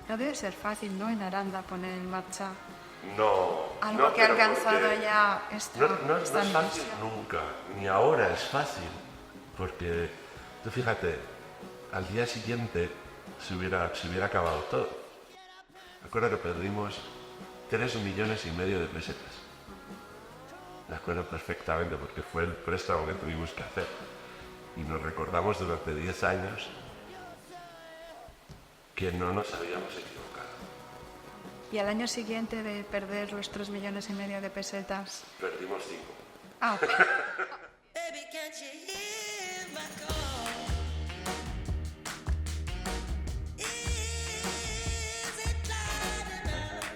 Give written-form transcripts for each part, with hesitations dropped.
No debe ser fácil, ¿no? En Aranda poner en marcha algo No, que ha pero alcanzado porque ya esta no es fácil ambición. nunca, ni ahora es fácil, porque tú fíjate, al día siguiente se hubiera acabado todo. Me acuerdo que perdimos 3,5 millones de pesetas. Me acuerdo perfectamente porque fue el préstamo que tuvimos que hacer. Y nos recordamos durante 10 años que no nos habíamos equivocado. Y al año siguiente de perder los 3,5 millones de pesetas... Perdimos 5. Ah, Baby, can't you hear my call? Is it loud enough?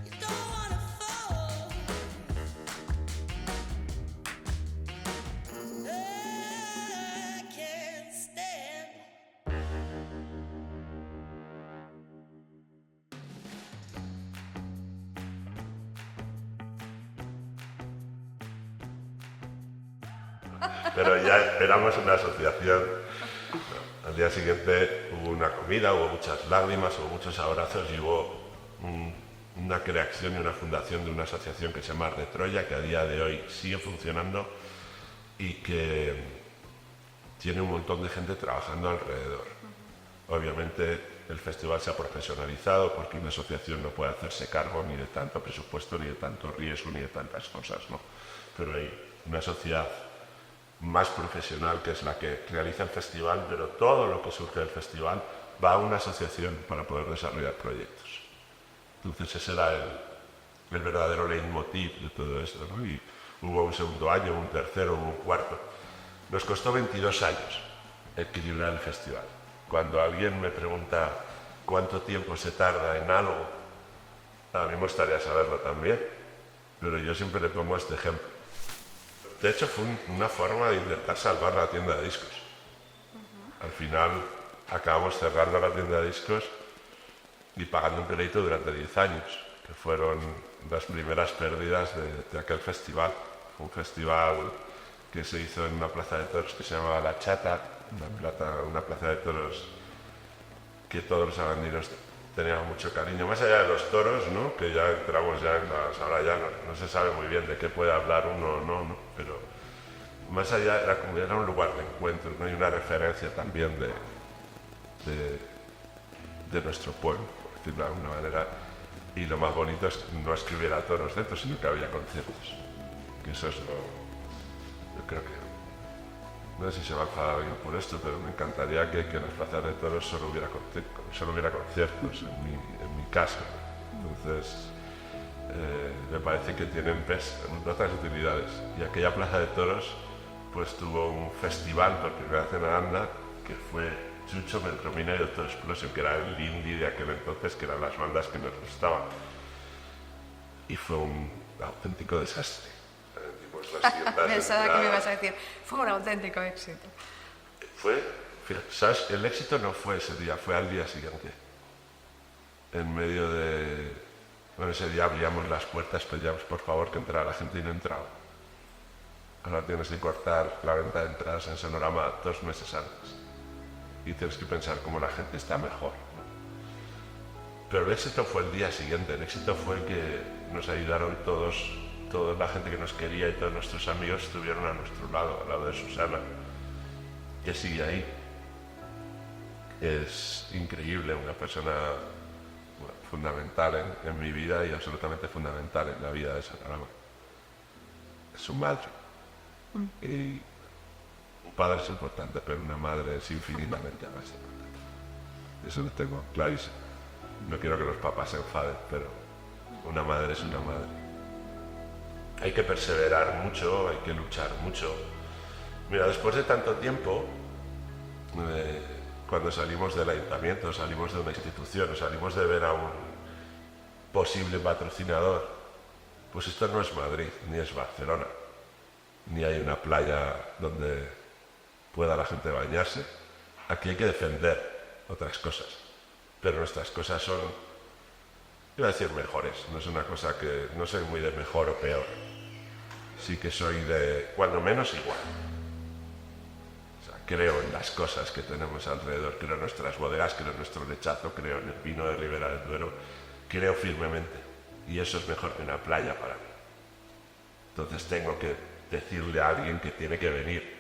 You don't wanna fall. I can't stand. Pero ya éramos una asociación. Al día siguiente hubo una comida, hubo muchas lágrimas, hubo muchos abrazos y hubo una creación y una fundación de una asociación que se llama Arte Troya, que a día de hoy sigue funcionando y que tiene un montón de gente trabajando alrededor. Obviamente el festival se ha profesionalizado porque una asociación no puede hacerse cargo ni de tanto presupuesto, ni de tanto riesgo, ni de tantas cosas, ¿no? Pero hay una sociedad más profesional que es la que realiza el festival, pero todo lo que surge del festival va a una asociación para poder desarrollar proyectos. Entonces ese era el verdadero leitmotiv de todo esto, ¿no? Y hubo un segundo año, un tercero, un cuarto. Nos costó 22 años equilibrar el festival. Cuando alguien me pregunta cuánto tiempo se tarda en algo, a mí me gustaría saberlo también, pero yo siempre le pongo este ejemplo. De hecho, fue una forma de intentar salvar la tienda de discos. Al final, acabamos cerrando la tienda de discos y pagando un crédito durante 10 años, que fueron las primeras pérdidas de aquel festival. Fue un festival que se hizo en una plaza de toros que se llamaba La Chata, una plaza de toros que todos los arandinos tenían mucho cariño. Más allá de los toros, ¿no? Que ya entramos ya en las... Ahora ya no se sabe muy bien de qué puede hablar uno o no, pero más allá era un lugar de encuentro, ¿no? Y una referencia también de nuestro pueblo, por decirlo de alguna manera. Y lo más bonito es no es que hubiera toros dentro, sino que había conciertos. Que eso es yo creo que... No sé si se va a enfadar alguien por esto, pero me encantaría que en las plazas de toros solo hubiera conciertos, en mi caso. Entonces, me parece que tienen otras utilidades. Y aquella plaza de toros pues tuvo un festival por primera vez en Aranda, que fue Chucho, Melcromina y Doctor Explosion, que era el indie de aquel entonces, que eran las bandas que nos gustaban. Y fue un auténtico desastre. pensaba que me ibas a decir, fue un auténtico éxito. ¿Sabes? El éxito no fue ese día, fue al día siguiente. En medio de... Bueno, ese día abríamos las puertas, pedíamos por favor que entrara la gente y no entraba. Ahora tienes que cortar la venta de entradas en Sonorama 2 meses antes. Y tienes que pensar cómo la gente está mejor, ¿no? Pero el éxito fue el día siguiente, el éxito fue que nos ayudaron toda la gente que nos quería y todos nuestros amigos estuvieron a nuestro lado, al lado de Susana, que sigue ahí. Es increíble, una persona fundamental en mi vida y absolutamente fundamental en la vida de Sonorama. Es su madre. Y un padre es importante, pero una madre es infinitamente más importante. Eso lo tengo clarísimo. No quiero que los papás se enfaden, pero una madre es una madre. Hay que perseverar mucho, hay que luchar mucho. Mira, después de tanto tiempo, cuando salimos del ayuntamiento, salimos de una institución, salimos de ver a un posible patrocinador, pues esto no es Madrid, ni es Barcelona, ni hay una playa donde pueda la gente bañarse. Aquí hay que defender otras cosas, pero nuestras cosas son, iba a decir mejores, no es una cosa que, no soy muy de mejor o peor, sí que soy de, cuando menos, igual. O sea, creo en las cosas que tenemos alrededor, creo en nuestras bodegas, creo en nuestro lechazo, creo en el vino de Ribera del Duero, creo firmemente. Y eso es mejor que una playa para mí. Entonces tengo que decirle a alguien que tiene que venir.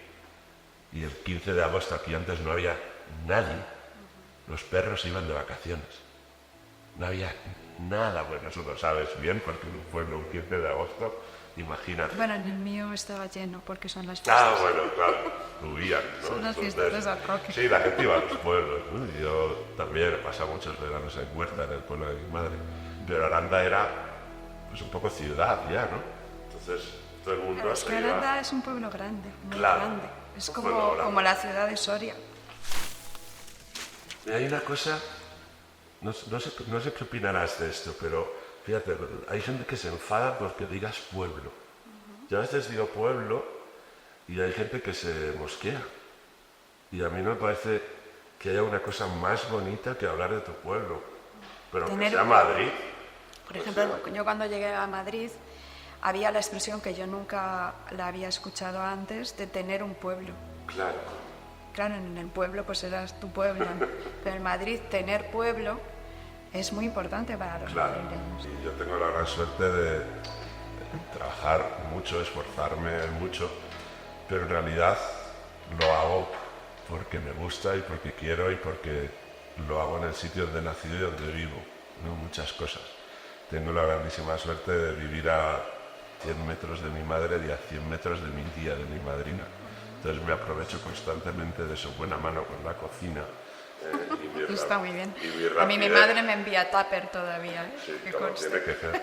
Y el 15 de agosto aquí antes no había nadie. Los perros iban de vacaciones. No había nada. Bueno, eso lo sabes bien porque en un pueblo un 15 de agosto, imagínate. Bueno, en el mío estaba lleno porque son las fiestas. Ah, bueno, claro, huían, ¿no? Son las fiestas de San Roque. Sí, la gente iba a los pueblos, ¿no? Y yo también he pasado muchos veranos en Huerta, en el pueblo de mi madre. Pero Aranda era, pues, un poco ciudad ya, ¿no? Entonces, todo el mundo Pero es que se iba... Aranda es un pueblo grande, muy Claro, grande. Es un pueblo grande. como la ciudad de Soria. Y hay una cosa, no sé qué opinarás de esto, pero fíjate, hay gente que se enfada porque digas pueblo. Yo a veces digo pueblo y hay gente que se mosquea. Y a mí no me parece que haya una cosa más bonita que hablar de tu pueblo. Pero que Tener sea un- Madrid. Por ejemplo, yo cuando llegué a Madrid había la expresión que yo nunca la había escuchado antes de tener un pueblo. Claro. Claro, en el pueblo pues eras tu pueblo, ¿no? Pero en Madrid tener pueblo es muy importante para los Claro, madrileños. y yo tengo la gran suerte de trabajar mucho, esforzarme mucho, pero en realidad lo hago porque me gusta y porque quiero y porque lo hago en el sitio donde he nacido y donde vivo, ¿no? Muchas cosas. Tengo la grandísima suerte de vivir a 100 metros de mi madre y a 100 metros de mi tía, de mi madrina. Entonces me aprovecho constantemente de su buena mano con la cocina. Y mi Está muy bien. y mi A mí mi rapidez. madre me envía tupper todavía, ¿eh? Sí, Que como conste. tiene que ser.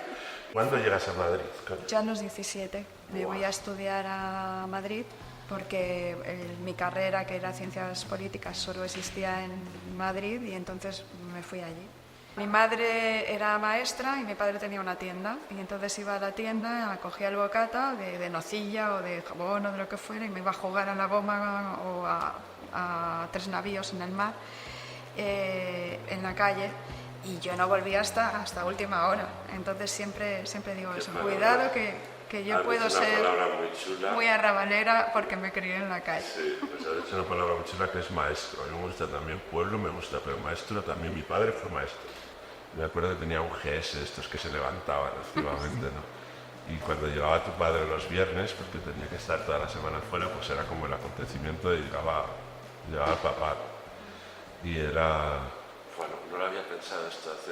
¿Cuándo llegas a Madrid? Yo a los 17 me voy a estudiar a Madrid porque mi carrera, que era Ciencias Políticas, solo existía en Madrid y entonces me fui allí. Mi madre era maestra y mi padre tenía una tienda y entonces iba a la tienda, cogía el bocata de nocilla o de jabón o de lo que fuera y me iba a jugar a la goma o a tres navíos en el mar, en la calle, y yo no volví hasta última hora. Entonces siempre digo eso, cuidado que yo puedo ser muy chula. muy arrabalera porque me crié en la calle. Sí, pues has dicho una palabra muy chula que es maestro. A mí me gusta también pueblo, me gusta, pero maestro también. Mi padre fue maestro. Me acuerdo que tenía un GS, estos que se levantaban activamente, ¿no? Y cuando llegaba tu padre los viernes, porque tenía que estar toda la semana fuera, pues era como el acontecimiento de llegaba el papá. Y era... Bueno, no lo había pensado esto hace...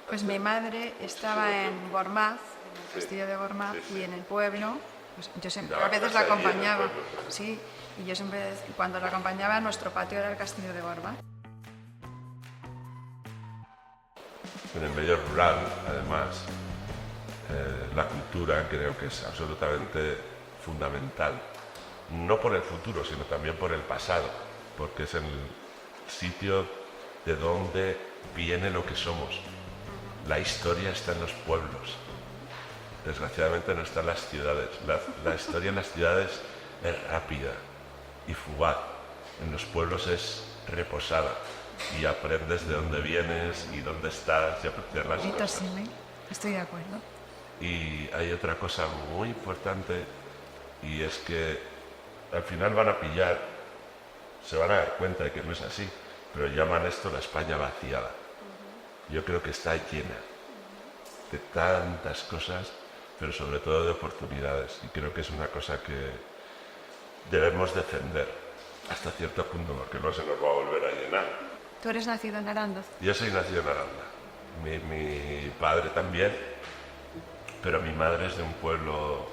Pues mi madre estaba en Gormaz, en el castillo de Gormaz, Sí, sí. y en el pueblo, pues yo siempre, Daba a veces clase la allí en el acompañaba, pueblo, claro. sí, y yo siempre, cuando la acompañaba, nuestro patio era el castillo de Gormaz. En el medio rural, además, la cultura creo que es absolutamente fundamental. No por el futuro, sino también por el pasado, porque es el sitio de donde viene lo que somos. La historia está en los pueblos. Desgraciadamente no está en las ciudades. La historia en las ciudades es rápida y fugaz. En los pueblos es reposada y aprendes de dónde vienes y dónde estás y apreciar las Bonito, cosas. sí, estoy de acuerdo. Y hay otra cosa muy importante y es que al final van a pillar, se van a dar cuenta de que no es así, pero llaman esto la España vaciada. Yo creo que está llena de tantas cosas, pero sobre todo de oportunidades. Y creo que es una cosa que debemos defender hasta cierto punto, porque no se nos va a volver a llenar. ¿Tú eres nacido en Aranda? Yo soy nacido en Aranda. Mi padre también, pero mi madre es de un pueblo,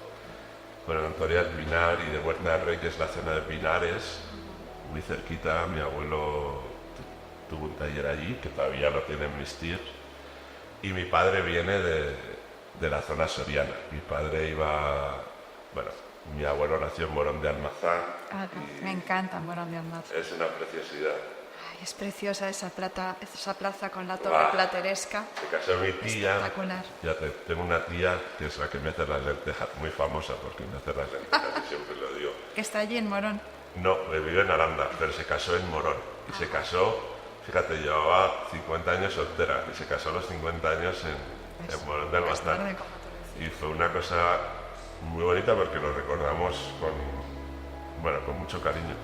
bueno, Antoria del Pinar y de Huerta del Rey, que es la zona de Pinares, muy cerquita. Mi abuelo tuvo un taller allí, que todavía lo tienen mis tíos. Y mi padre viene de la zona soriana. Mi padre iba, bueno, mi abuelo nació en Morón de Almazán. Ah, me encanta Morón de Almaz. Es una preciosidad. Ay, es preciosa esa plaza con la torre Guau. plateresca. Se casó mi tía. Espectacular. Tengo una tía que es la que me hace las lentejas, muy famosa porque me hace las lentejas y siempre lo digo. Que está allí en Morón. No, vive en Aranda, pero se casó en Morón. Y se casó, fíjate, llevaba 50 años soltera y se casó a los 50 años en Morón de Más tarde, Almazán. como tú decías. Y fue una cosa muy bonita porque lo recordamos con mucho cariño.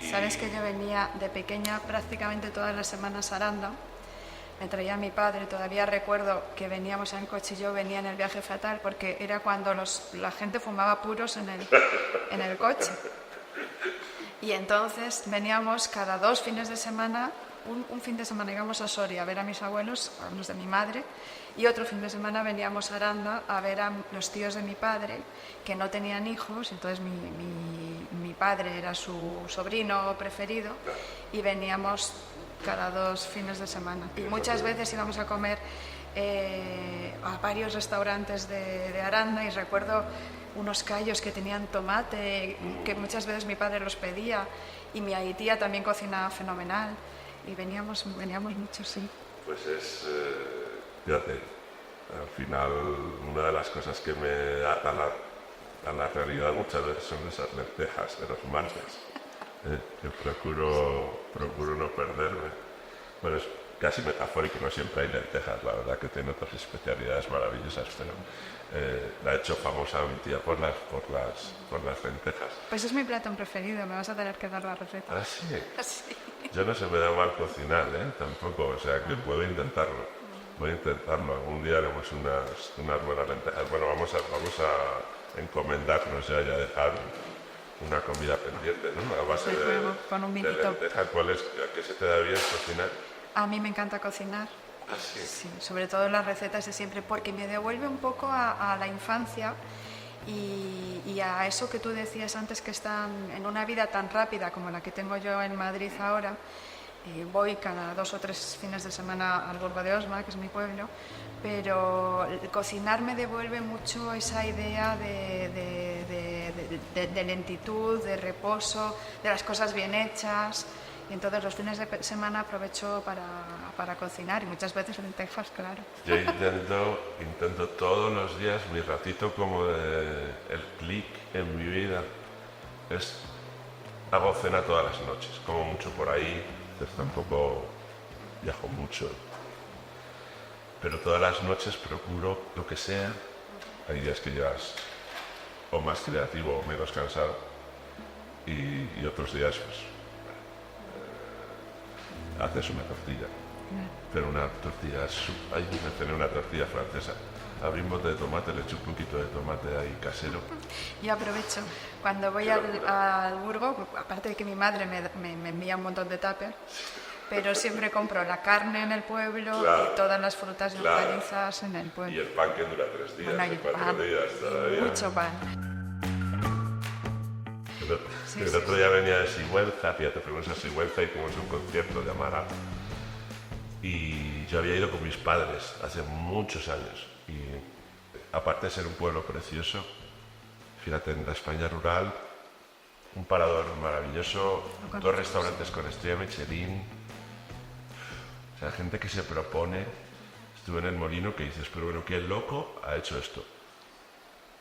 Sabes que yo venía de pequeña prácticamente todas las semanas a Aranda. Me traía mi padre, todavía recuerdo que veníamos en coche y yo venía en el viaje fatal porque era cuando la gente fumaba puros en el coche. Y entonces veníamos cada 2 fines de semana, un fin de semana íbamos a Soria a ver a mis abuelos, a los de mi madre, y otro fin de semana veníamos a Aranda a ver a los tíos de mi padre, que no tenían hijos, entonces mi padre era su sobrino preferido, y veníamos cada 2 fines de semana. Y muchas veces íbamos a comer a varios restaurantes de Aranda, y recuerdo unos callos que tenían tomate, que muchas veces mi padre los pedía, y mi tía también cocinaba fenomenal, y veníamos mucho, sí. Pues fíjate, al final una de las cosas que me da a la realidad muchas veces son esas lentejas de los martes. Yo procuro no perderme. Bueno, es casi metafórico, no siempre hay lentejas, la verdad que tiene otras especialidades maravillosas, pero la he hecho famosa mi tía por las lentejas. Pues es mi plato preferido, me vas a tener que dar la receta. ¿Ah, sí? Sí. Yo no se me da mal cocinar, tampoco, o sea que puedo intentarlo. Voy a intentarlo, algún día haremos unas buenas lentejas. Bueno, vamos a encomendarnos ya y a dejar una comida pendiente, ¿no? A base con un de vinito. lentejas. ¿A qué se te da bien cocinar? A mí me encanta cocinar. ¿Ah, sí? Sí, sobre todo las recetas de siempre, porque me devuelve un poco a la infancia y a eso que tú decías antes, que están en una vida tan rápida como la que tengo yo en Madrid ahora. Voy cada 2 o 3 fines de semana al Burgo de Osma, que es mi pueblo, pero cocinar me devuelve mucho esa idea de lentitud, de reposo, de las cosas bien hechas. Y entonces los fines de semana aprovecho para cocinar, y muchas veces lentejas, claro. Yo intento todos los días, mi ratito como el clic en mi vida es, hago cena todas las noches, como mucho por ahí, entonces tampoco viajo mucho, pero todas las noches procuro lo que sea. Hay días que llevas o más creativo o menos cansado, y otros días pues haces una tortilla, pero una tortilla, ahí me cené una tortilla francesa, abrí un bote de tomate, le eché un poquito de tomate ahí casero. Yo aprovecho, cuando voy al Burgo, aparte de que mi madre me envía un montón de tuppers, pero siempre compro la carne en el pueblo, Claro, y todas las frutas y claro. hortalizas en el pueblo. Y el pan que dura 3 días, Bueno, y 4 pan, días todavía. mucho pan. El otro día venía de Sigüenza, fíjate, fuimos a Sigüenza y tuvimos un concierto de Amaral. Y yo había ido con mis padres hace muchos años. Y aparte de ser un pueblo precioso, fíjate, en la España rural, un parador maravilloso, 2 restaurantes con estrella Michelin. O sea, gente que se propone. Estuve en el Molino, que dices, pero bueno, ¿qué loco ha hecho esto?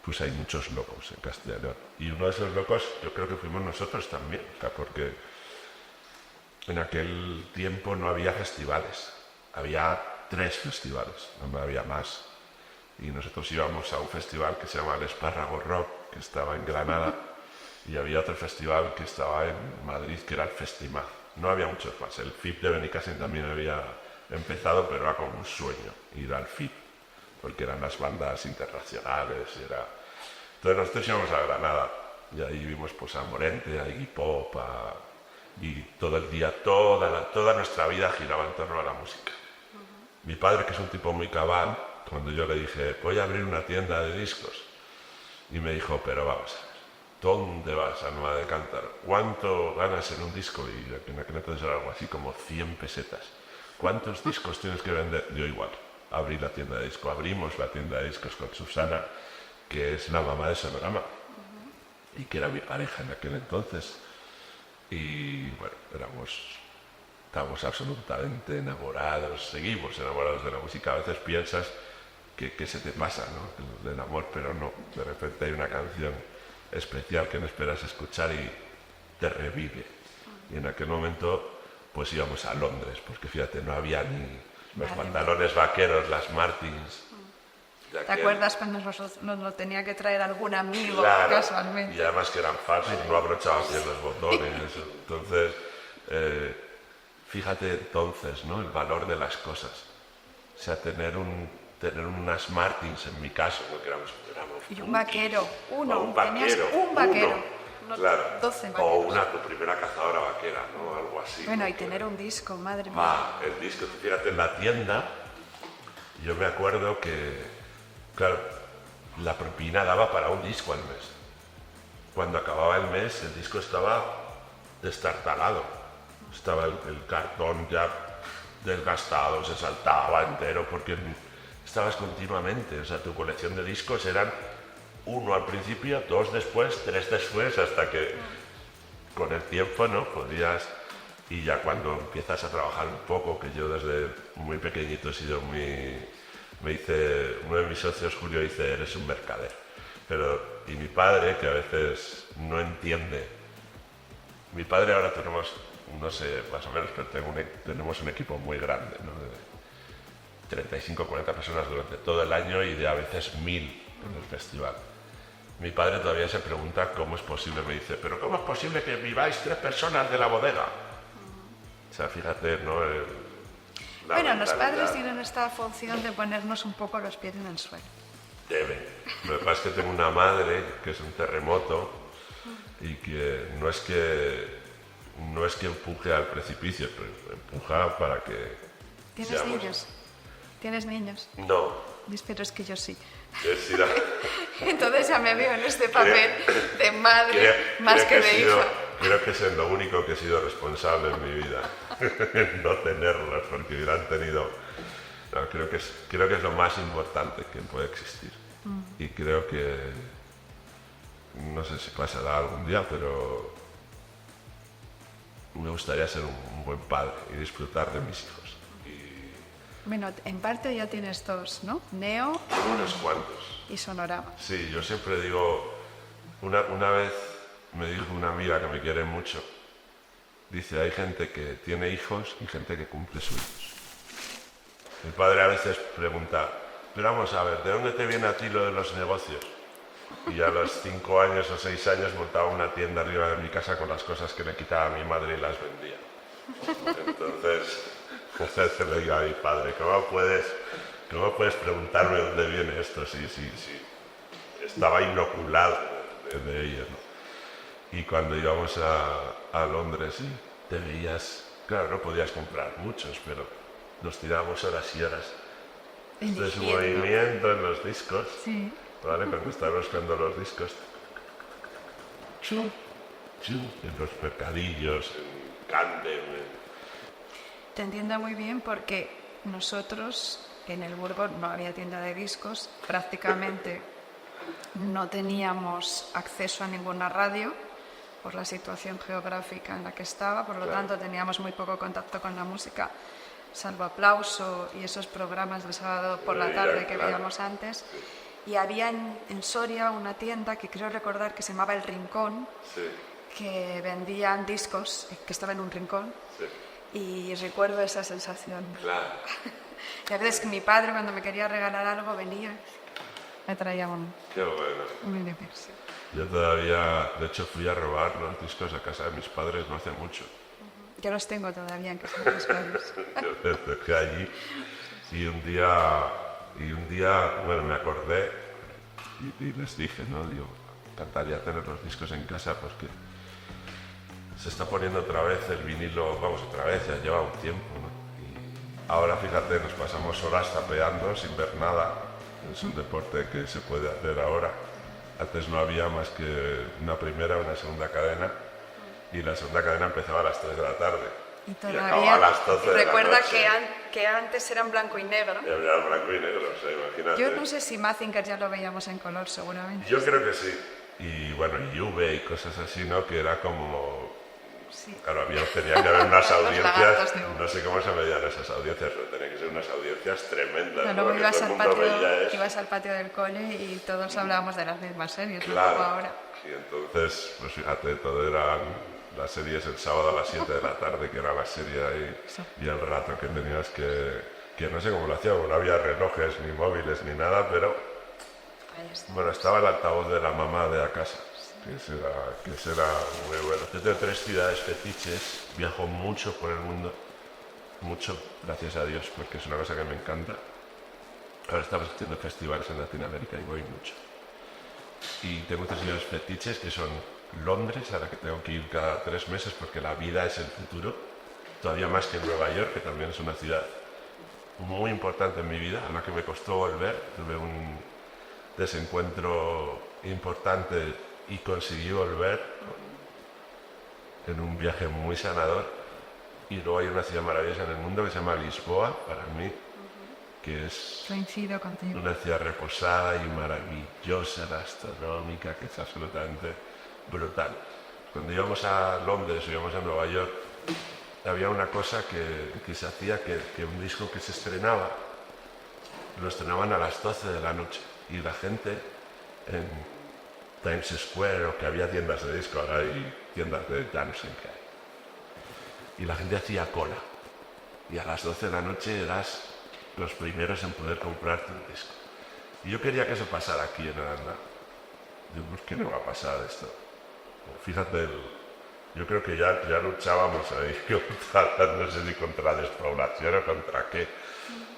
Pues hay muchos locos en Castellón. Y uno de esos locos yo creo que fuimos nosotros también, o sea, porque en aquel tiempo no había festivales, había 3 festivales, no había más. Y nosotros íbamos a un festival que se llama el Espárrago Rock, que estaba en Granada, y había otro festival que estaba en Madrid, que era el Festimaz. No había muchos más. El FIP de Benicàssim también había empezado, pero era como un sueño ir al FIP, porque eran las bandas internacionales. Entonces nosotros íbamos a Granada, y ahí vimos pues a Morente, a Iggy Pop, y todo el día, toda nuestra vida giraba en torno a la música. Mi padre, que es un tipo muy cabal, cuando yo le dije, voy a abrir una tienda de discos, y me dijo, pero vamos a ver, ¿dónde vas a Nueva de Cántaro? ¿Cuánto ganas en un disco? Y en aquel entonces era algo así como 100 pesetas. ¿Cuántos discos tienes que vender? Yo igual, abrí la tienda de discos, abrimos la tienda de discos con Susana, que es la mamá de Sonorama, y que era mi pareja en aquel entonces. Y bueno, estábamos absolutamente enamorados, seguimos enamorados de la música. A veces piensas que se te pasa, ¿no? El amor, pero no. De repente hay una canción especial que no esperas escuchar y te revive. Y en aquel momento pues íbamos a Londres, porque fíjate, no había ni los pantalones vaqueros, las Martins, Ya ¿Te que- acuerdas cuando nos lo tenía que traer algún amigo Claro, casualmente? y además que eran falsos, no abrochaban bien los botones. Entonces, fíjate entonces, ¿no? El valor de las cosas. O sea, tener unas Martins, en mi caso, ¿no? Que éramos Y un vaquero, uno, o un tenías vaquero, un vaquero, uno, no claro. 12 O vaqueros. tu primera cazadora vaquera, ¿no? Algo así. Bueno, ¿no? y tener un disco, madre mía. Ah, el disco, tú fíjate, en la tienda, yo me acuerdo que, claro, la propina daba para un disco al mes. Cuando acababa el mes, el disco estaba destartalado. Estaba el cartón ya desgastado, se saltaba entero, porque estabas continuamente. O sea, tu colección de discos eran uno al principio, dos después, tres después, hasta que con el tiempo, ¿no? Podías... Y ya cuando empiezas a trabajar un poco, que yo desde muy pequeñito he sido muy... Me dice, uno de mis socios, Julio, dice, eres un mercader. Y mi padre, que a veces no entiende. Mi padre ahora tenemos, no sé, más o menos, pero tenemos un equipo muy grande, ¿no? De 35, 40 personas durante todo el año y de a veces 1000 en el festival. Mi padre todavía se pregunta cómo es posible, me dice, pero ¿cómo es posible que viváis 3 personas de la bodega? O sea, fíjate, ¿no? Bueno, los padres mentalidad. tienen esta función de ponernos un poco los pies en el suelo. Deben. Lo que pasa es que tengo una madre que es un terremoto y que no es que empuje al precipicio, pero empuja para que ¿Tienes seamos- niños? ¿Tienes niños? No, Pero es que yo sí. es ir a... Entonces ya me veo en este papel de madre Creo- más creo que he de sido- hija. Creo que es lo único que he sido responsable en mi vida, en no tenerlos, porque hubieran tenido... No, creo que es lo más importante que puede existir. Y creo que... No sé si pasará algún día, pero... Me gustaría ser un buen padre y disfrutar de mis hijos. Bueno, en parte ya tienes dos, ¿no? Neo Unos cuantos. y Sonorama. Sí, yo siempre digo, una vez me dijo una amiga que me quiere mucho, dice, hay gente que tiene hijos y gente que cumple sueños. Mi padre a veces pregunta, pero vamos a ver, ¿de dónde te viene a ti lo de los negocios? Y a los 5 años o 6 años montaba una tienda arriba de mi casa con las cosas que le quitaba a mi madre y las vendía. Entonces se le digo a mi padre, ¿cómo puedes preguntarme dónde viene esto si estaba inoculado de ello, ¿no? Y cuando íbamos a Londres, sí, te veías, claro, no podías comprar muchos, pero nos tirábamos horas y horas. Este Eligiendo. movimiento en los discos, Sí. ¿vale? Cuando estábamos buscando los discos, chum, chum, en los mercadillos, en Camden, Te entiendo muy bien porque nosotros en el Burgo no había tienda de discos, prácticamente no teníamos acceso a ninguna radio por la situación geográfica en la que estaba, por lo tanto teníamos muy poco contacto con la música, salvo Aplauso y esos programas del sábado por la tarde que veíamos antes. Y había en Soria una tienda que creo recordar que se llamaba El Rincón, sí, que vendían discos, que estaba en un rincón. sí, Y recuerdo esa sensación. claro. Y a veces que mi padre cuando me quería regalar algo venía, me traía un Qué bueno. LP. Yo todavía, de hecho, fui a robar los discos a casa de mis padres no hace mucho. Yo los tengo todavía en casa de mis padres. Yo les dejé allí y un día, bueno, me acordé y les dije, ¿no? Digo, encantaría tener los discos en casa porque se está poniendo otra vez el vinilo, vamos, otra vez, ya lleva un tiempo, ¿no? Y ahora, fíjate, nos pasamos horas tapeando sin ver nada. Es un deporte que se puede hacer ahora. Antes no había más que una primera o una segunda cadena y la segunda cadena empezaba a las 3 de la tarde. Y acababa todavía a las 12 de la recuerda noche. que antes eran blanco y negro. Y había blanco y negro, o sea, imagínate. Yo no sé si Mazinger ya lo veíamos en color, seguramente. Yo creo que sí. Y bueno, y Juve y cosas así, ¿no? Que era como... Sí. Claro, tenía que haber unas Los audiencias, lagartos de Juve. no sé cómo se medían esas audiencias, pero tenían que ser unas audiencias tremendas. Pero ¿no? luego Que ibas todo el al, mundo patio, veía eso. ibas al patio del cole y todos hablábamos de las mismas series, no Claro. como ahora. Y entonces, pues fíjate, todo eran las series el sábado a las 7 de la tarde, que era la serie ahí, y el rato que tenías que no sé cómo lo hacíamos, no había relojes, ni móviles, ni nada, pero Ahí está. Bueno, estaba el altavoz de la mamá de la casa, que será muy bueno. Yo tengo 3 ciudades fetiches, viajo mucho por el mundo, mucho, gracias a Dios, porque es una cosa que me encanta. Ahora estamos haciendo festivales en Latinoamérica y voy mucho. Y tengo 3 ciudades fetiches que son Londres, a la que tengo que ir cada 3 meses porque la vida es el futuro, todavía más que Nueva York, que también es una ciudad muy importante en mi vida, a la que me costó volver. Tuve un desencuentro importante y conseguí volver en un viaje muy sanador. Y luego hay una ciudad maravillosa en el mundo que se llama Lisboa, para mí, que es Coincido contigo. una ciudad reposada y maravillosa, gastronómica, que es absolutamente brutal. Cuando íbamos a Londres o íbamos a Nueva York, había una cosa que se hacía, que un disco que se estrenaba, lo estrenaban a las 12 de la noche y la gente en Times Square, o que había tiendas de disco, ahora hay tiendas de ya no sé qué hay, y la gente hacía cola y a las 12 de la noche eras los primeros en poder comprarte un disco. Y yo quería que eso pasara aquí en Aranda. Digo, ¿por qué no va a pasar esto? Fíjate, yo creo que ya luchábamos ahí contra, no sé si contra la despoblación o contra qué,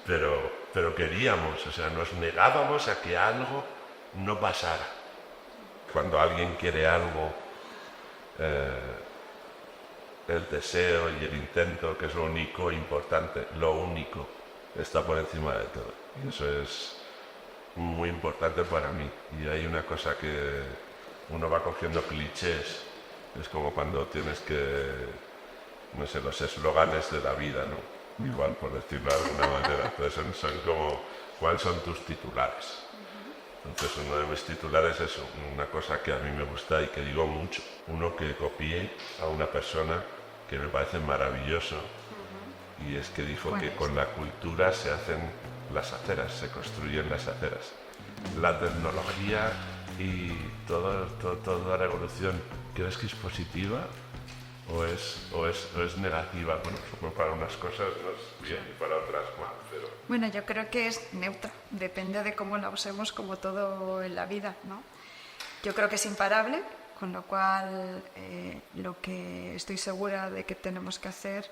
pero queríamos, o sea, nos negábamos a que algo no pasara. Cuando alguien quiere algo, el deseo y el intento, que es lo único importante, lo único, está por encima de todo. Y eso es muy importante para mí. Y hay una cosa que uno va cogiendo clichés. Es como cuando tienes que, no sé, los eslóganes de la vida, ¿no? Igual, por decirlo de alguna manera. Entonces son como, ¿cuáles son tus titulares? Entonces uno de mis titulares es una cosa que a mí me gusta y que digo mucho. Uno que copié a una persona que me parece maravilloso, y es que dijo que con la cultura se hacen las aceras, se construyen las aceras. La tecnología y toda la evolución, ¿crees que es positiva o es negativa? Bueno, supongo para unas cosas no es bien y para otras mal, pero... Bueno, yo creo que es neutra, depende de cómo la usemos, como todo en la vida, ¿no? Yo creo que es imparable, con lo cual lo que estoy segura de que tenemos que hacer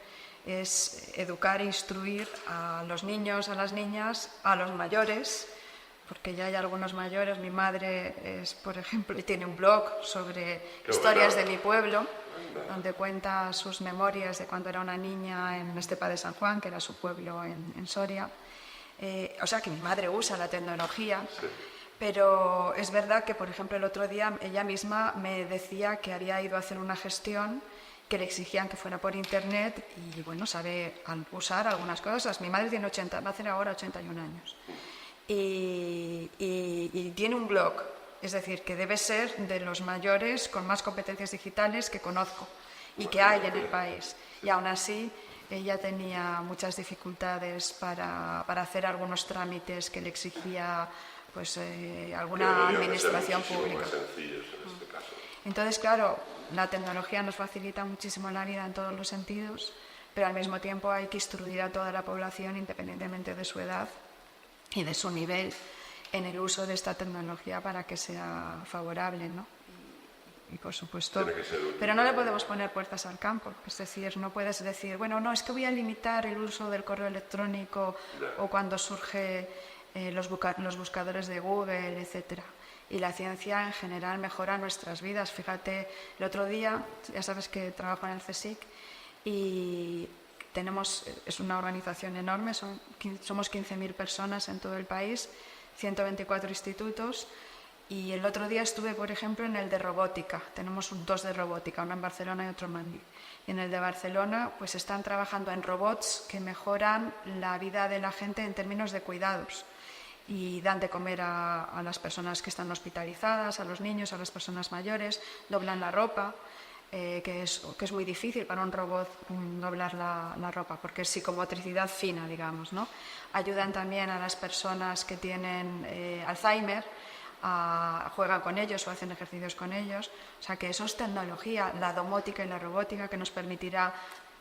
es educar e instruir a los niños, a las niñas, a los mayores, porque ya hay algunos mayores. Mi madre es, por ejemplo, y tiene un blog sobre historias de mi pueblo, donde cuenta sus memorias de cuando era una niña en Estepa de San Juan, que era su pueblo en Soria. O sea que mi madre usa la tecnología, pero es verdad que, por ejemplo, el otro día ella misma me decía que había ido a hacer una gestión que le exigían que fuera por internet y, bueno, sabe usar algunas cosas. Mi madre tiene 80, va a hacer ahora 81 años. Y tiene un blog, es decir, que debe ser de los mayores con más competencias digitales que conozco y que hay en el país. Y aún así, ella tenía muchas dificultades para hacer algunos trámites que le exigía pues, alguna administración pública. Entonces, claro, la tecnología nos facilita muchísimo la vida en todos los sentidos, pero al mismo tiempo hay que instruir a toda la población, independientemente de su edad y de su nivel, en el uso de esta tecnología para que sea favorable, ¿no? Y por supuesto, pero no le podemos poner puertas al campo, es decir, no puedes decir, bueno, no, es que voy a limitar el uso del correo electrónico o cuando surge los buscadores de Google, etcétera. Y la ciencia en general mejora nuestras vidas. Fíjate, el otro día, ya sabes que trabajo en el CSIC y es una organización enorme, somos 15.000 personas en todo el país, 124 institutos. Y el otro día estuve, por ejemplo, en el de robótica. Tenemos 2 de robótica, uno en Barcelona y otro en Madrid. Y en el de Barcelona pues están trabajando en robots que mejoran la vida de la gente en términos de cuidados. Y dan de comer a las personas que están hospitalizadas, a los niños, a las personas mayores, doblan la ropa, que es muy difícil para un robot doblar la ropa, porque es psicomotricidad fina, digamos, ¿no? Ayudan también a las personas que tienen Alzheimer, juegan con ellos o hacen ejercicios con ellos. O sea que eso es tecnología, la domótica y la robótica, que nos permitirá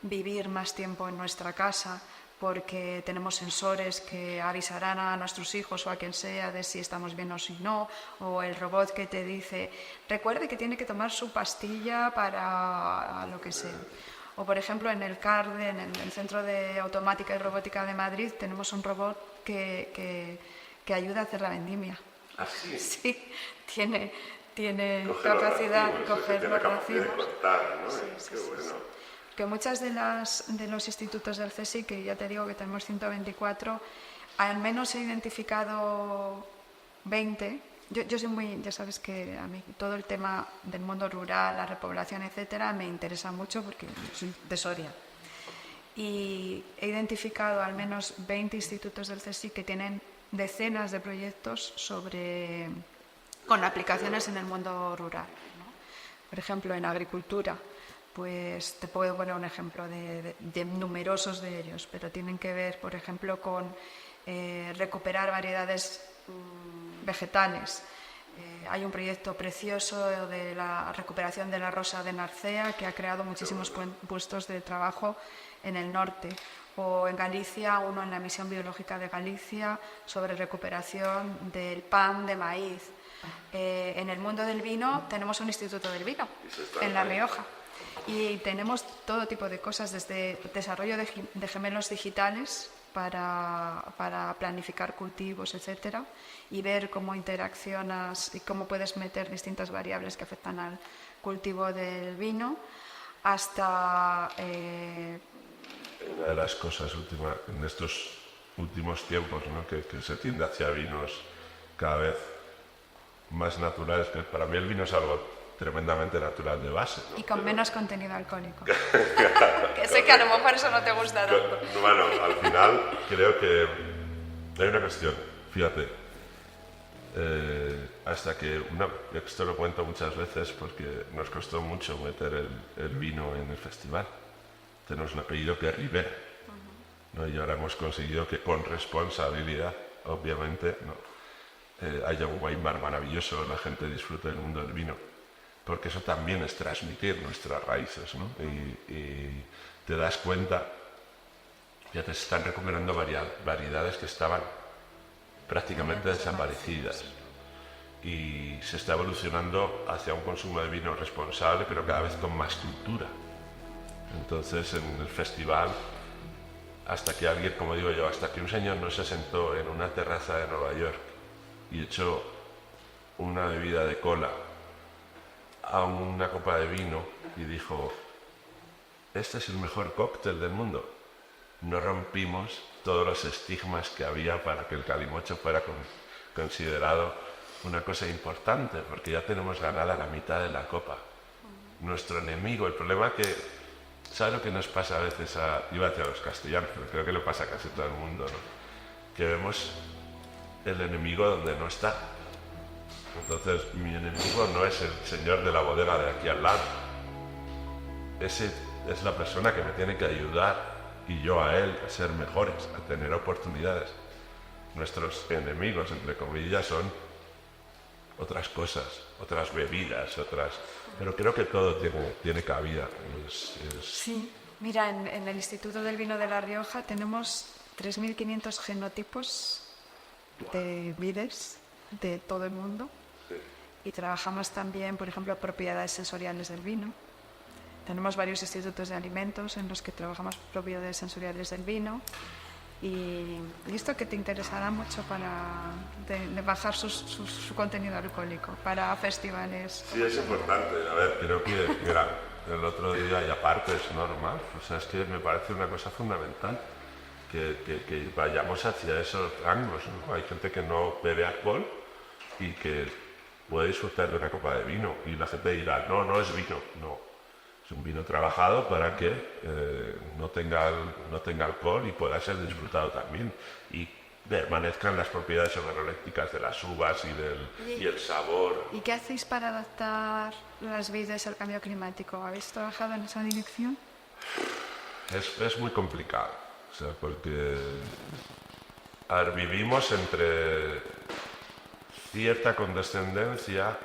vivir más tiempo en nuestra casa, porque tenemos sensores que avisarán a nuestros hijos o a quien sea de si estamos bien o si no, o el robot que te dice, recuerde que tiene que tomar su pastilla para lo que sea. O, por ejemplo, en el CARD, en el Centro de Automática y Robótica de Madrid, tenemos un robot que ayuda a hacer la vendimia. ¿Ah, sí? Sí, tiene Coge capacidad los de coger los capacidad de racimos. cortar, ¿no? Sí, Qué sí, sí, bueno. sí. Que muchas de los institutos del CSIC, que ya te digo que tenemos 124, al menos he identificado 20. Yo soy muy, ya sabes que a mí todo el tema del mundo rural, la repoblación, etcétera, me interesa mucho porque soy de Soria. Y he identificado al menos 20 institutos del CSIC que tienen decenas de proyectos con aplicaciones en el mundo rural, ¿no? Por ejemplo, en agricultura, pues te puedo poner un ejemplo de numerosos de ellos, pero tienen que ver, por ejemplo, con recuperar variedades vegetales. Hay un proyecto precioso de la recuperación de la rosa de Narcea que ha creado muchísimos puestos de trabajo en el norte. O en Galicia, uno en la Misión Biológica de Galicia sobre recuperación del pan de maíz. En el mundo del vino tenemos un instituto del vino en La Rioja. Y tenemos todo tipo de cosas, desde desarrollo de gemelos digitales para planificar cultivos, etcétera, y ver cómo interaccionas y cómo puedes meter distintas variables que afectan al cultivo del vino, hasta... Una de las cosas en estos últimos tiempos, ¿no? que se tiende hacia vinos cada vez más naturales, que para mí el vino es algo tremendamente natural de base, ¿no? Y con menos contenido alcohólico. Que sé que a lo mejor eso no te gusta tanto. Bueno, al final creo que hay una cuestión, fíjate, hasta que esto lo cuento muchas veces porque nos costó mucho meter el vino en el festival. Tenemos un apellido que es Ribera, ¿no? Y ahora hemos conseguido que con responsabilidad, obviamente, ¿no? Haya un wine bar maravilloso, la gente disfrute del mundo del vino, porque eso también es transmitir nuestras raíces, ¿no? Y te das cuenta, ya te están recuperando variedades que estaban prácticamente desaparecidas, y se está evolucionando hacia un consumo de vino responsable, pero cada vez con más cultura. Entonces, en el festival, hasta que alguien, como digo yo, hasta que un señor no se sentó en una terraza de Nueva York y echó una bebida de cola a una copa de vino y dijo, este es el mejor cóctel del mundo, no rompimos todos los estigmas que había para que el calimocho fuera considerado una cosa importante, porque ya tenemos ganada la mitad de la copa. Nuestro enemigo, el problema que... ¿Sabes lo que nos pasa a veces iba a decir a los castellanos, pero creo que le pasa a casi todo el mundo, ¿no? Que vemos el enemigo donde no está. Entonces, mi enemigo no es el señor de la bodega de aquí al lado. Ese es la persona que me tiene que ayudar, y yo a él, a ser mejores, a tener oportunidades. Nuestros enemigos, entre comillas, son otras cosas, otras bebidas, pero creo que todo tiene cabida. Sí, mira, en el Instituto del Vino de La Rioja tenemos 3.500 genotipos de vides de todo el mundo. Sí. Y trabajamos también, por ejemplo, propiedades sensoriales del vino. Tenemos varios institutos de alimentos en los que trabajamos propiedades sensoriales del vino. Y esto que te interesará mucho de bajar su contenido alcohólico para festivales. Sí, es importante. A ver, creo que, mira, el otro día, y aparte es normal, o sea, es que me parece una cosa fundamental que vayamos hacia esos rangos, ¿no? Hay gente que no bebe alcohol y que puede disfrutar de una copa de vino, y la gente dirá, no es vino, no. Es un vino trabajado para que no tenga alcohol y pueda ser disfrutado también, y permanezcan las propiedades organolépticas de las uvas y el sabor. ¿Y qué hacéis para adaptar las vides al cambio climático? ¿Habéis trabajado en esa dirección? Es muy complicado, o sea, porque vivimos entre cierta condescendencia,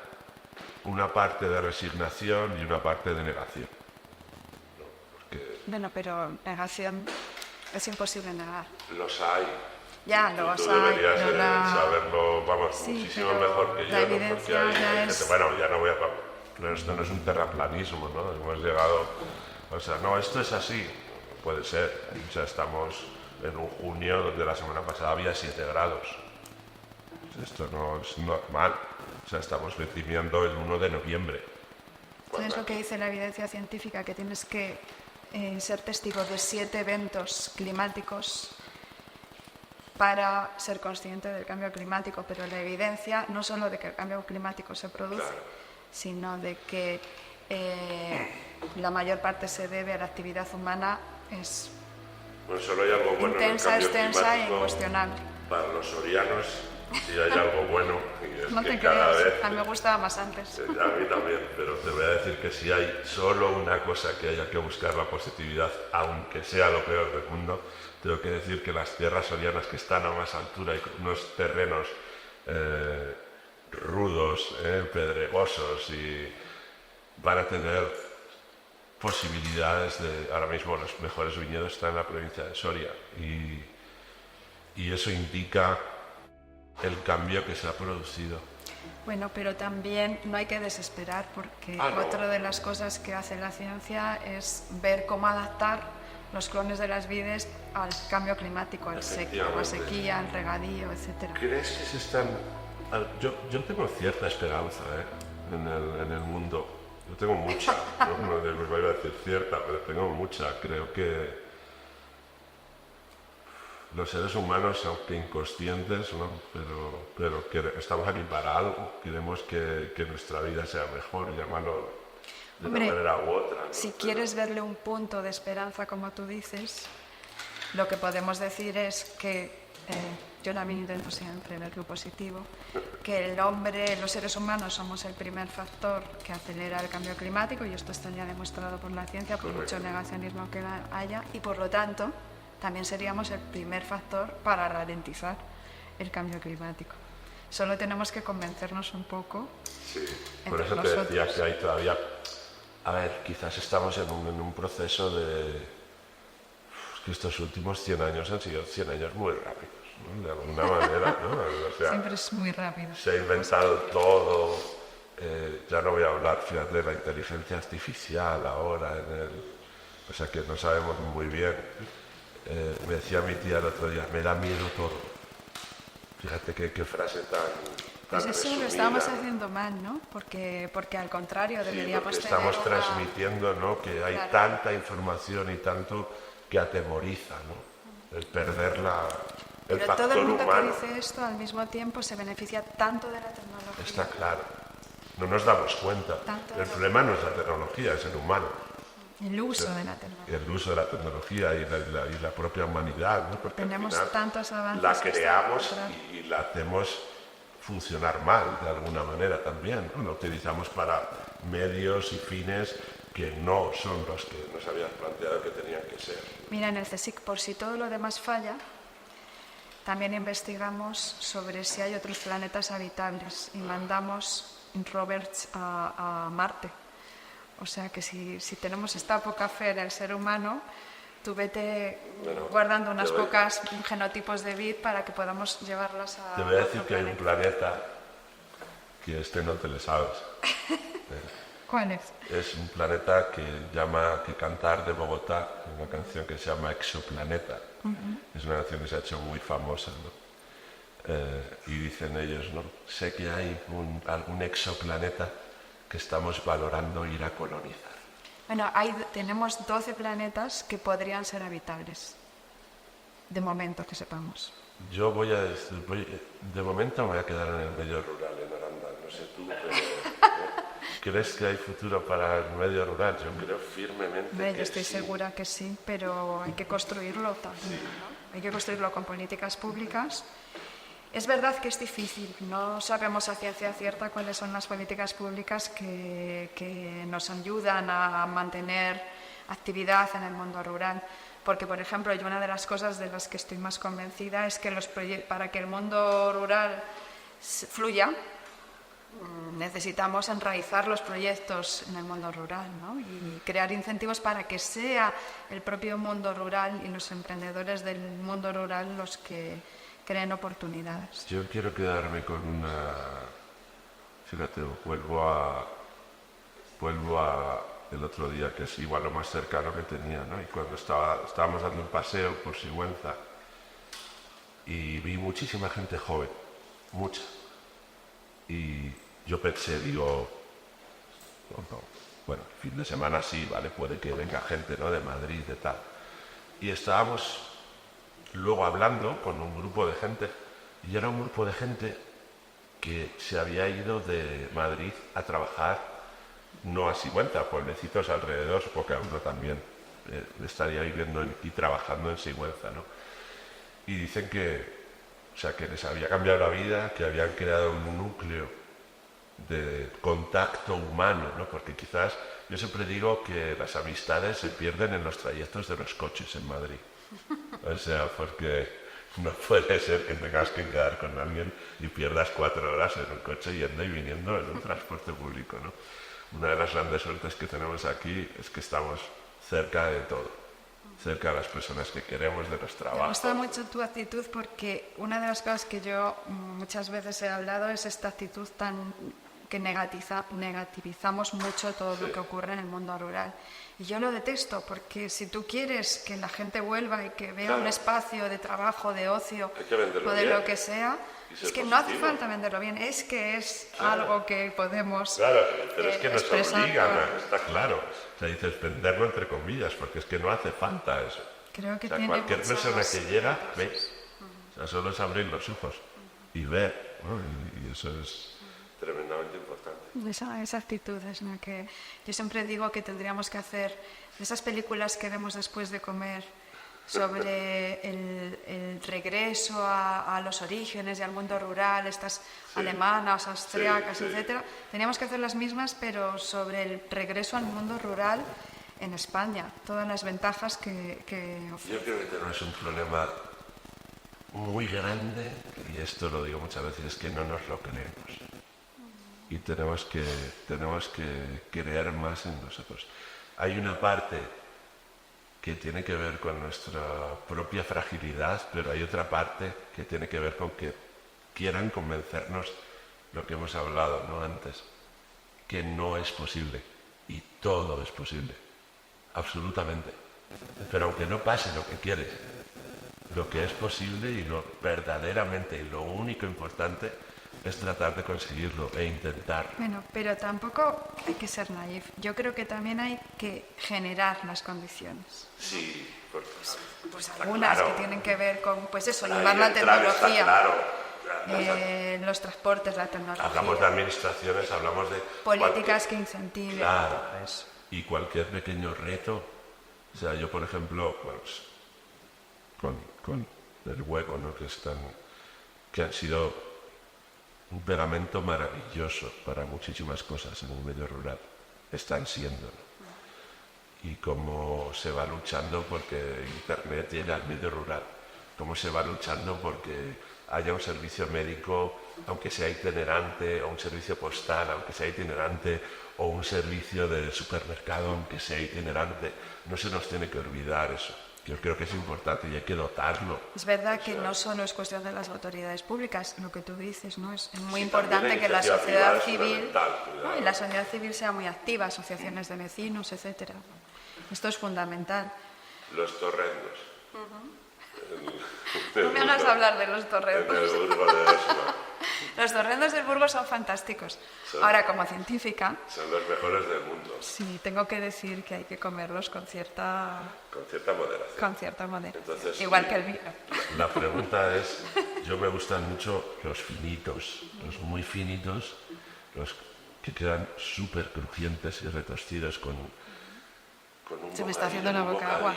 una parte de resignación y una parte de negación. Bueno, pero negación es imposible negar. Los hay. Ya, Tú los deberías hay, saberlo, vamos, Sí, muchísimo pero mejor que yo. la ¿no? evidencia Porque hay ya gente- es- Bueno, ya no voy a... Pero esto no es un terraplanismo, ¿no? Hemos llegado... O sea, no, esto es así. Puede ser. O sea, estamos en un junio donde la semana pasada había 7 grados. Esto no es normal. O sea, estamos vendimiando el 1 de noviembre. Es lo que dice la evidencia científica, que tienes que ser testigo de 7 eventos climáticos para ser consciente del cambio climático, pero la evidencia no solo de que el cambio climático se produce, Claro. sino de que la mayor parte se debe a la actividad humana es Bueno, solo hay algo bueno intensa, en el cambio extensa e climático incuestionable. para los sorianos. Si hay algo bueno, y es No que te cada creas, vez... a mí me gustaba más antes. A mí también, pero te voy a decir que si hay solo una cosa que haya que buscar la positividad, aunque sea lo peor del mundo, tengo que decir que las tierras sorianas que están a más altura y con unos terrenos rudos, pedregosos, y van a tener posibilidades de... Ahora mismo los mejores viñedos están en la provincia de Soria y eso indica el cambio que se ha producido. Bueno, pero también no hay que desesperar porque Ah, no. otra de las cosas que hace la ciencia es ver cómo adaptar los clones de las vides al cambio climático, a la Efectivamente. sequía, al regadío, etc. ¿Crees que se están...? Yo tengo cierta esperanza en el mundo. Yo tengo mucha, no voy a decir cierta, pero tengo mucha. Creo que los seres humanos, aunque inconscientes, ¿no? pero que estamos aquí para algo. Queremos que nuestra vida sea mejor, llamarlo de Hombre, una manera u otra, ¿no? Si Pero- quieres verle un punto de esperanza, como tú dices, lo que podemos decir es que yo también intento siempre ver lo positivo, que el hombre, los seres humanos somos el primer factor que acelera el cambio climático, y esto está ya demostrado por la ciencia, por mucho negacionismo que haya, y por lo tanto también seríamos el primer factor para ralentizar el cambio climático. Solo tenemos que convencernos un poco. Sí, por entre eso te decía nosotros. que hay todavía... A ver, quizás estamos en un proceso de... que estos últimos 100 años han sido 100 años muy rápidos, ¿no? De alguna manera, ¿no? O sea, Siempre es muy rápido. se ha inventado todo. Ya no voy a hablar, fíjate, de la inteligencia artificial ahora, o sea que no sabemos muy bien. Me decía mi tía el otro día, me da miedo todo. Fíjate qué frase tan Pues eso lo resumida, estamos ¿no? haciendo mal, ¿no? Porque al contrario, Sí, deberíamos porque tener estamos una- transmitiendo, ¿no? Que hay Claro. tanta información y tanto que atemoriza, ¿no? El perder el Pero factor todo el mundo humano. que dice esto al mismo tiempo se beneficia tanto de la tecnología. Está claro. No nos damos cuenta. Tanto El de- problema no es la tecnología, es el humano. El uso de la tecnología. El uso de la tecnología y la propia humanidad, ¿no? Porque al Tenemos final tantos avances la que creamos están detrás. y la hacemos funcionar mal de alguna manera también, ¿no? La utilizamos para medios y fines que no son los que nos habían planteado que tenían que ser. Mira, en el CSIC, por si todo lo demás falla, también investigamos sobre si hay otros planetas habitables y mandamos rovers a Marte. O sea que si tenemos esta poca fe en el ser humano, tú vete Bueno, guardando unas te voy- pocas genotipos de vid para que podamos llevarlas a Te voy a decir otro que hay un planeta que no te le sabes. ¿Cuál es? Es un planeta que Cantar de Bogotá, una canción que se llama Exoplaneta. Es una canción que se ha hecho muy famosa, ¿no? Y dicen ellos, ¿no? Sé que hay algún exoplaneta que estamos valorando ir a colonizar. Bueno, tenemos 12 planetas que podrían ser habitables, de momento que sepamos. Yo de momento me voy a quedar en el medio rural, en Aranda. No sé tú, pero ¿crees que hay futuro para el medio rural? Yo creo firmemente Hombre, que yo estoy sí. segura que sí, pero hay que construirlo también, ¿no? Hay que construirlo con políticas públicas. Es verdad que es difícil, no sabemos a ciencia cierta cuáles son las políticas públicas que nos ayudan a mantener actividad en el mundo rural. Porque, por ejemplo, yo una de las cosas de las que estoy más convencida es que para que el mundo rural fluya, necesitamos enraizar los proyectos en el mundo rural, ¿no? Y crear incentivos para que sea el propio mundo rural y los emprendedores del mundo rural los que creen oportunidades. Yo quiero quedarme con una... Fíjate, vuelvo a el otro día, que es igual lo más cercano que tenía, ¿no? Y cuando estábamos dando un paseo por Sigüenza y vi muchísima gente joven, mucha. Y yo pensé, digo, bueno, fin de semana sí, ¿vale? Puede que venga gente, ¿no? De Madrid, de tal. Y estábamos luego hablando con un grupo de gente, y era un grupo de gente que se había ido de Madrid a trabajar, no a Sigüenza, pueblecitos alrededor, porque uno también estaría viviendo y trabajando en Sigüenza, ¿no? Y dicen que, o sea, que les había cambiado la vida, que habían creado un núcleo de contacto humano, ¿no? Porque quizás, yo siempre digo que las amistades se pierden en los trayectos de los coches en Madrid. O sea, porque no puede ser que tengas que quedar con alguien y pierdas 4 horas en un coche yendo y viniendo en un transporte público, ¿no? Una de las grandes suertes que tenemos aquí es que estamos cerca de todo, cerca de las personas que queremos, de los trabajos. Me gusta mucho tu actitud porque una de las cosas que yo muchas veces he hablado es esta actitud tan que negativizamos mucho todo lo que ocurre en el mundo rural. Y yo lo detesto porque si tú quieres que la gente vuelva y que vea un espacio de trabajo, de ocio o de lo que sea, es que no hace falta venderlo bien, es que es algo que podemos pero es que nos expresar obligan, está claro. O sea, dices venderlo entre comillas, porque es que no hace falta eso. Creo que o sea, tiene cualquier muchos persona que llega, ve. O sea, solo es abrir los ojos y ver, ¿no? Y eso es tremendamente importante. Esa actitud es la que yo siempre digo que tendríamos que hacer esas películas que vemos después de comer sobre el regreso a los orígenes y al mundo rural, estas alemanas, austriacas, etcétera. Teníamos que hacer las mismas, pero sobre el regreso al mundo rural en España, todas las ventajas que ofrece. Yo creo que tenemos un problema muy grande, y esto lo digo muchas veces, es que no nos lo creemos. Y tenemos que creer más en nosotros. Hay una parte que tiene que ver con nuestra propia fragilidad, pero hay otra parte que tiene que ver con que quieran convencernos, lo que hemos hablado, ¿no? Antes, que no es posible. Y todo es posible, absolutamente. Pero aunque no pase lo que quieres, lo que es posible y lo verdaderamente y lo único importante es tratar de conseguirlo e intentar. Bueno, pero tampoco hay que ser naif. Yo creo que también hay que generar las condiciones. Sí, pues algunas claro. que tienen que ver con, pues eso, Ahí llevar la entrar está tecnología, claro. los transportes, la tecnología. Hablamos de administraciones, hablamos de políticas que incentiven. Claro, eso. Y cualquier pequeño reto. O sea, yo por ejemplo, pues, con el hueco, ¿no? que han sido un pegamento maravilloso para muchísimas cosas en el medio rural. Están siendo, ¿no? Y cómo se va luchando porque Internet llega al medio rural. Cómo se va luchando porque haya un servicio médico, aunque sea itinerante, o un servicio postal, aunque sea itinerante, o un servicio de supermercado, aunque sea itinerante. No se nos tiene que olvidar eso. Yo creo que es importante y hay que dotarlo. Es verdad que no solo es cuestión de las autoridades públicas, lo que tú dices, ¿no? Es muy Sí, importante que la iniciativa sociedad privada es civil, fundamental, ¿no? Y la sociedad civil sea muy activa, asociaciones de vecinos, etcétera. Esto es fundamental. Los torrendos. No me hagas hablar de los En torrendos. el Burgo de Osma. Los torrendos del Burgo son fantásticos. Ahora, como científica, Son los mejores del mundo, sí, tengo que decir que hay que comerlos con cierta moderación. Entonces, Igual que el vino. La pregunta es, yo me gustan mucho los finitos, los muy finitos, los que quedan súper crujientes y retostidos con un Se me está haciendo la boca agua.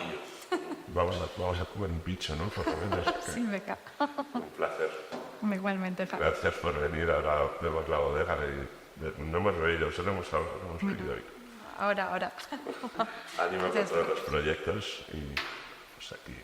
Vamos a comer un bicho, ¿no? Por lo menos. Sí, venga. Un placer. Igualmente, Javi. Gracias por venir. Ahora vemos la bodega. No hemos bebido, solo hemos bebido hoy. Ahora. Ánimo con Gracias. todos los proyectos y pues aquí.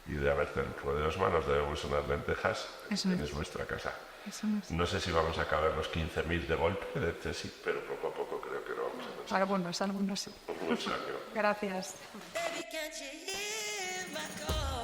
Y de haber dentro de 2 manos debemos unas lentejas. Eso es. Es vuestra casa. Eso no sé. No sé si vamos a acabar los 15.000 de golpe de tesis, pero poco a poco creo que lo vamos a conseguir. Algunos sí. O sea que- Gracias. Baby, can't you hear my call?